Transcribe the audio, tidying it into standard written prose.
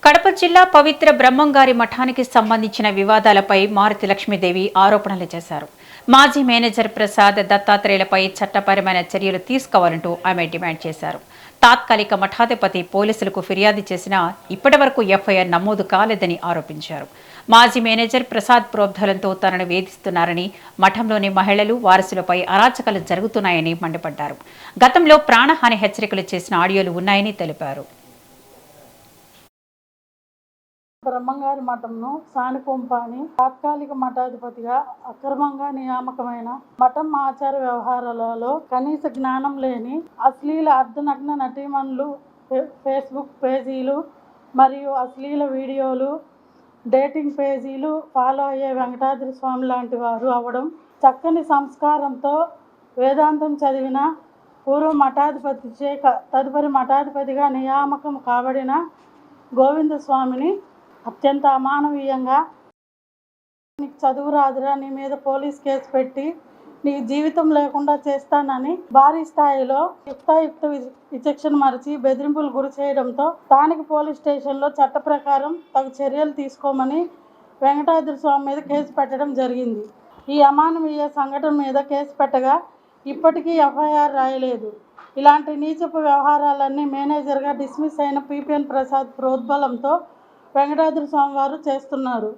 కడప జిల్లా పవిత్ర బ్రహ్మంగారి మఠానికి సంబంధించిన వివాదాలపై మారుతి లక్ష్మీదేవి ఆరోపణలు చేశారు. మాజీ మేనేజర్ ప్రసాద్ దత్తాత్రేయులపై చట్టపరమైన చర్యలు తీసుకోవాలంటూ ఆమె డిమాండ్ చేశారు. తాత్కాలిక మఠాధిపతి పోలీసులకు ఫిర్యాదు చేసినా ఇప్పటివరకు ఎఫ్ఐఆర్ నమోదు కాలేదని ఆరోపించారు. మాజీ మేనేజర్ ప్రసాద్ ప్రోద్బలంతో తనను వేధిస్తున్నారని, మఠంలోని మహిళలు వారసులపై అరాచకాలు జరుగుతున్నాయని మండిపడ్డారు. గతంలో ప్రాణహాని హెచ్చరికలు చేసిన ఆడియోలు ఉన్నాయని తెలిపారు. బ్రహ్మంగారి మఠంను సానికొంపాని తాత్కాలిక మఠాధిపతిగా అక్రమంగా నియామకమైన మఠం ఆచార వ్యవహారాలలో కనీస జ్ఞానం లేని అశ్లీల అర్ధనగ్న నటీమణులు, ఫేస్బుక్ పేజీలు మరియు అశ్లీల వీడియోలు, డేటింగ్ పేజీలు ఫాలో అయ్యే వెంకటాద్రి స్వామి లాంటి వారు అవడం, చక్కని సంస్కారంతో వేదాంతం చదివిన పూర్వ మఠాధిపతిచే తదుపరి మఠాధిపతిగా నియామకం కాబడిన గోవింద స్వామిని అత్యంత అమానవీయంగా నీకు చదువు రాదురా, నీ మీద పోలీస్ కేసు పెట్టి నీ జీవితం లేకుండా చేస్తానని భారీ స్థాయిలో యుక్తాయుక్త విచక్షణ మరిచి బెదిరింపులు గురి చేయడంతో స్థానిక పోలీస్ స్టేషన్లో చట్ట ప్రకారం తగు చర్యలు తీసుకోమని వెంకటాద్రి స్వామి మీద కేసు పెట్టడం జరిగింది. ఈ అమానవీయ సంఘటన మీద కేసు పెట్టగా ఇప్పటికీ ఎఫ్ఐఆర్ రాయలేదు. ఇలాంటి నీచపు వ్యవహారాలన్నీ మేనేజర్గా డిస్మిస్ అయిన పిపిఎన్ ప్రసాద్ ప్రోద్బలంతో వెంకటాద్రి స్వామి వారు చేస్తున్నారు.